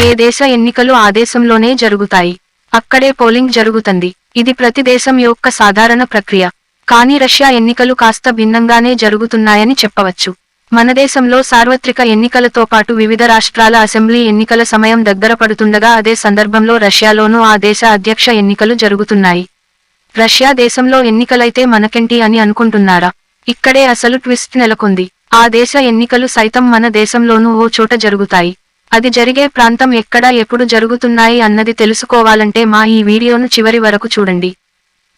ఏ దేశ ఎన్నికలు ఆ దేశంలోనే జరుగుతాయి. అక్కడే పోలింగ్ జరుగుతుంది. ఇది ప్రతి దేశం యొక్క సాధారణ ప్రక్రియ. కానీ రష్యా ఎన్నికలు కాస్త భిన్నంగానే జరుగుతున్నాయని చెప్పవచ్చు. మన దేశంలో సార్వత్రిక ఎన్నికలతో పాటు వివిధ రాష్ట్రాల అసెంబ్లీ ఎన్నికల సమయం దగ్గర పడుతుండగా అదే సందర్భంలో రష్యాలోనూ ఆ దేశ అధ్యక్ష ఎన్నికలు జరుగుతున్నాయి. రష్యా దేశంలో ఎన్నికలైతే మనకేంటి అని అనుకుంటున్నారా? ఇక్కడే అసలు ట్విస్ట్ నెలకొంది. ఆ దేశ ఎన్నికలు సైతం మన దేశంలోనూ ఓ చోట జరుగుతాయి. అది జరిగే ప్రాంతం ఎక్కడ, ఎప్పుడు జరుగుతున్నాయి అన్నది తెలుసుకోవాలంటే మా ఈ వీడియోను చివరి వరకు చూడండి.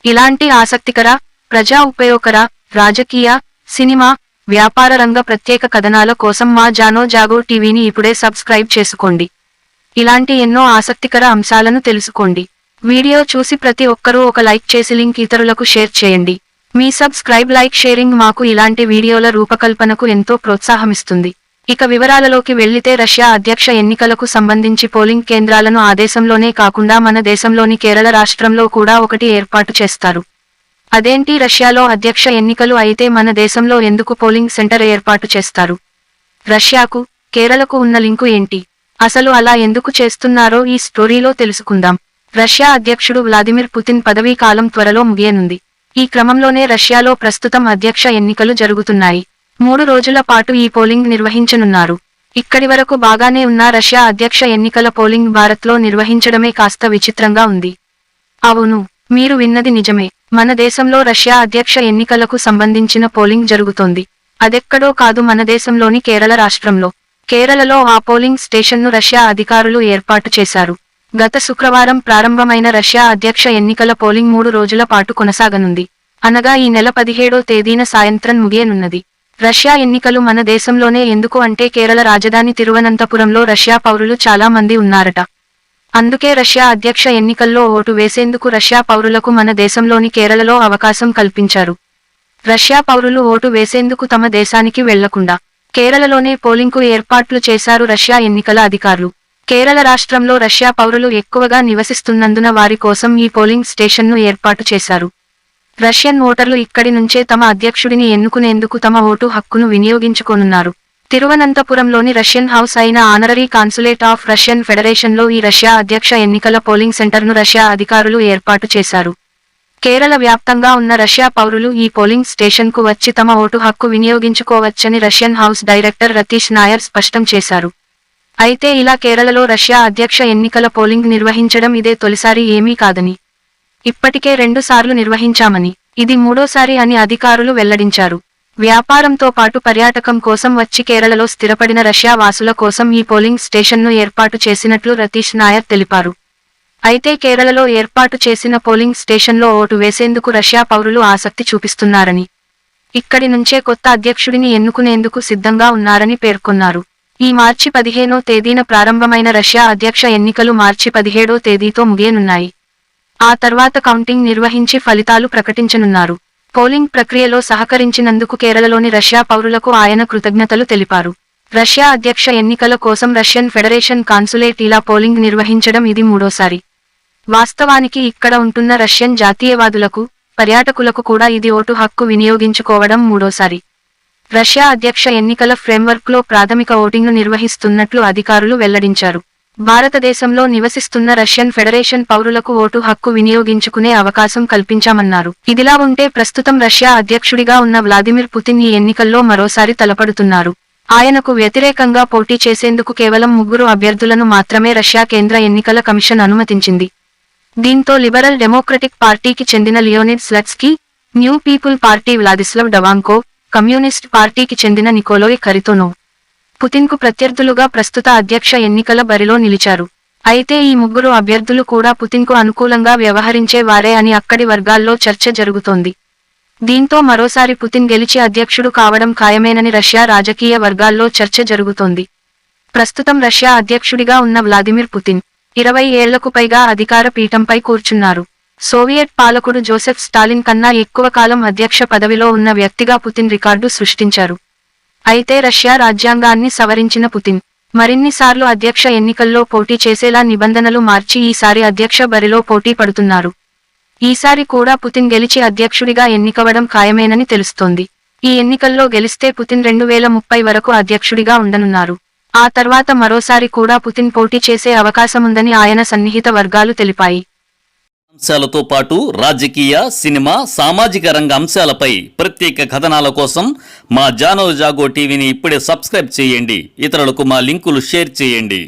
ఇలాంటి ఆసక్తికర, ప్రజా ఉపయోగకర, రాజకీయ, సినిమా, వ్యాపార రంగ ప్రత్యేక కథనాల కోసం మా జానో జాగో టీవీని ఇప్పుడే సబ్స్క్రైబ్ చేసుకోండి. ఇలాంటి ఎన్నో ఆసక్తికర అంశాలను తెలుసుకోండి. వీడియో చూసి ప్రతి ఒక్కరూ ఒక లైక్ చేసి లింక్ ఇతరులకు షేర్ చేయండి. మీ సబ్స్క్రైబ్, లైక్, షేరింగ్ మాకు ఇలాంటి వీడియోల రూపకల్పనకు ఎంతో ప్రోత్సాహమిస్తుంది. ఇక వివరాలలోకి వెళ్లితే రష్యా అధ్యక్ష ఎన్నికలకు సంబంధించి పోలింగ్ కేంద్రాలను ఆ దేశంలోనే కాకుండా మన దేశంలోని కేరళ రాష్ట్రంలో కూడా ఒకటి ఏర్పాటు చేస్తారు. అదేంటి, రష్యాలో అధ్యక్ష ఎన్నికలు అయితే మన దేశంలో ఎందుకు పోలింగ్ సెంటర్ ఏర్పాటు చేస్తారు? రష్యాకు, కేరళకు ఉన్న లింకు ఏంటి? అసలు అలా ఎందుకు చేస్తున్నారో ఈ స్టోరీలో తెలుసుకుందాం. రష్యా అధ్యక్షుడు వ్లాదిమిర్ పుతిన్ పదవీ కాలం త్వరలో ముగియనుంది. ఈ క్రమంలోనే రష్యాలో ప్రస్తుతం అధ్యక్ష ఎన్నికలు జరుగుతున్నాయి. 3 రోజుల పాటు ఈ పోలింగ్ నిర్వహించనున్నారు. ఇక్కడి వరకు బాగానే ఉన్న రష్యా అధ్యక్ష ఎన్నికల పోలింగ్ భారత్లో నిర్వహించడమే కాస్త విచిత్రంగా ఉంది. అవును, మీరు విన్నది నిజమే. మన దేశంలో రష్యా అధ్యక్ష ఎన్నికలకు సంబంధించిన పోలింగ్ జరుగుతోంది. అదెక్కడో కాదు, మన దేశంలోని కేరళ రాష్ట్రంలో. కేరళలో ఆ పోలింగ్ స్టేషన్ను రష్యా అధికారులు ఏర్పాటు చేశారు. గత శుక్రవారం ప్రారంభమైన రష్యా అధ్యక్ష ఎన్నికల పోలింగ్ 3 రోజుల పాటు కొనసాగనుంది. అనగా ఈ నెల 17వ తేదీన సాయంత్రం ముగియనున్నది. రష్యా ఎన్నికలు మన దేశంలోనే ఎందుకు అంటే కేరళ రాజధాని తిరువనంతపురంలో రష్యా పౌరులు చాలా మంది ఉన్నారట. అందుకే రష్యా అధ్యక్ష ఎన్నికల్లో ఓటు వేసేందుకు రష్యా పౌరులకు మన దేశంలోని కేరళలో అవకాశం కల్పించారు. రష్యా పౌరులు ఓటు వేసేందుకు తమ దేశానికి వెళ్లకుండా కేరళలోనే పోలింగ్కు ఏర్పాట్లు చేశారు రష్యా ఎన్నికల అధికారులు. కేరళ రాష్ట్రంలో రష్యా పౌరులు ఎక్కువగా నివసిస్తున్నందున వారి కోసం ఈ పోలింగ్ స్టేషన్ను ఏర్పాటు చేశారు. రష్యన్ ఓటర్లు ఇక్కడి నుంచే తమ అధ్యక్షుడిని ఎన్నుకునేందుకు తమ ఓటు హక్కును వినియోగించుకోనున్నారు. తిరువనంతపురంలోని రష్యన్ హౌస్ అయిన ఆనరరీ కాన్సులేట్ ఆఫ్ రష్యన్ ఫెడరేషన్లో ఈ రష్యా అధ్యక్ష ఎన్నికల పోలింగ్ సెంటర్ను రష్యా అధికారులు ఏర్పాటు చేశారు. కేరళ వ్యాప్తంగా ఉన్న రష్యా పౌరులు ఈ పోలింగ్ స్టేషన్కు వచ్చి తమ ఓటు హక్కు వినియోగించుకోవచ్చని Russian house director Ratheesh Nair స్పష్టం చేశారు. అయితే ఇలా కేరళలో రష్యా అధ్యక్ష ఎన్నికల పోలింగ్ నిర్వహించడం ఇదే తొలిసారి ఏమీ కాదని, ఇప్పటికే 2 సార్లు నిర్వహించామని, ఇది 3వసారి అని అధికారులు వెల్లడించారు. వ్యాపారంతో పాటు పర్యాటకం కోసం వచ్చి కేరళలో స్థిరపడిన రష్యా వాసుల కోసం ఈ పోలింగ్ స్టేషన్ను ఏర్పాటు చేసినట్లు రతీష్ నాయర్ తెలిపారు. అయితే కేరళలో ఏర్పాటు చేసిన పోలింగ్ స్టేషన్లో ఓటు వేసేందుకు రష్యా పౌరులు ఆసక్తి చూపిస్తున్నారని, ఇక్కడి నుంచే కొత్త అధ్యక్షుడిని ఎన్నుకునేందుకు సిద్ధంగా ఉన్నారని పేర్కొన్నారు. ఈ మార్చి 15వ తేదీన ప్రారంభమైన రష్యా అధ్యక్ష ఎన్నికలు మార్చి 17వ తేదీతో ముగియనున్నాయి. ఆ తర్వాత కౌంటింగ్ నిర్వహించి ఫలితాలు ప్రకటించనున్నారు. పోలింగ్ ప్రక్రియలో సహకరించినందుకు కేరళలోని రష్యా పౌరులకు ఆయన కృతజ్ఞతలు తెలిపారు. రష్యా అధ్యక్ష ఎన్నికల కోసం రష్యన్ ఫెడరేషన్ కాన్సులేట్ ఇలా పోలింగ్ నిర్వహించడం ఇది 3వసారి. వాస్తవానికి ఇక్కడ ఉంటున్న రష్యన్ జాతీయవాదులకు, పర్యాటకులకు కూడా ఇది ఓటు హక్కు వినియోగించుకోవడం 3వసారి. రష్యా అధ్యక్ష ఎన్నికల ఫ్రేమ్వర్క్లో ప్రాథమిక ఓటింగ్ను నిర్వహిస్తున్నట్లు అధికారులు వెల్లడించారు. భారతదేశంలో నివసిస్తున్న రష్యన్ ఫెడరేషన్ పౌరులకు ఓటు హక్కు వినియోగించుకునే అవకాశం కల్పించామన్నారు. ఇదిలా ఉంటే ప్రస్తుతం రష్యా అధ్యక్షుడిగా ఉన్న వ్లాదిమిర్ పుతిన్ ఈ ఎన్నికల్లో మరోసారి తలపడుతున్నారు. ఆయనకు వ్యతిరేకంగా పోటీ చేసేందుకు కేవలం 3 అభ్యర్థులను మాత్రమే రష్యా కేంద్ర ఎన్నికల కమిషన్ అనుమతించింది. దీంతో లిబరల్ డెమోక్రటిక్ పార్టీకి చెందిన Leonid Slutsky, new people party Vladislav Davankov, communist పార్టీకి చెందిన నికోలోయ్ ఖరితోనోవ్ పుతిన్కు ప్రత్యర్థులుగా ప్రస్తుత అధ్యక్ష ఎన్నికల బరిలో నిలిచారు. అయితే ఈ 3 అభ్యర్థులు కూడా పుతిన్కు అనుకూలంగా వ్యవహరించే వారే అని అక్కడి వర్గాల్లో చర్చ జరుగుతోంది. దీంతో మరోసారి పుతిన్ గెలిచి అధ్యక్షుడు కావడం ఖాయమేనని రష్యా రాజకీయ వర్గాల్లో చర్చ జరుగుతోంది. ప్రస్తుతం రష్యా అధ్యక్షుడిగా ఉన్న వ్లాదిమిర్ పుతిన్ 20 ఏళ్లకు పైగా అధికార పీఠంపై కూర్చున్నారు. సోవియట్ పాలకుడు జోసెఫ్ స్టాలిన్ కన్నా ఎక్కువ కాలం అధ్యక్ష పదవిలో ఉన్న వ్యక్తిగా పుతిన్ రికార్డు సృష్టించారు. అయితే రష్యా రాజ్యాంగాన్ని సవరించిన పుతిన్ మరిన్నిసార్లు అధ్యక్ష ఎన్నికల్లో పోటీ చేసేలా నిబంధనలు మార్చి ఈసారి అధ్యక్ష బరిలో పోటీ పడుతున్నారు. ఈసారి కూడా పుతిన్ గెలిచి అధ్యక్షుడిగా ఎన్నికవడం ఖాయమేనని తెలుస్తోంది. ఈ ఎన్నికల్లో గెలిస్తే పుతిన్ 2030 వరకు అధ్యక్షుడిగా ఉండనున్నారు. ఆ తర్వాత మరోసారి కూడా పుతిన్ పోటీ చేసే అవకాశముందని ఆయన సన్నిహిత వర్గాలు తెలిపాయి. అంశాలతో పాటు రాజకీయ, సినిమా, సామాజిక రంగ అంశాలపై ప్రత్యేక కథనాల కోసం మా జానో జాగో టీవీని ఇప్పుడే సబ్స్క్రైబ్ చేయండి. ఇతరులకు మా లింకులు షేర్ చేయండి.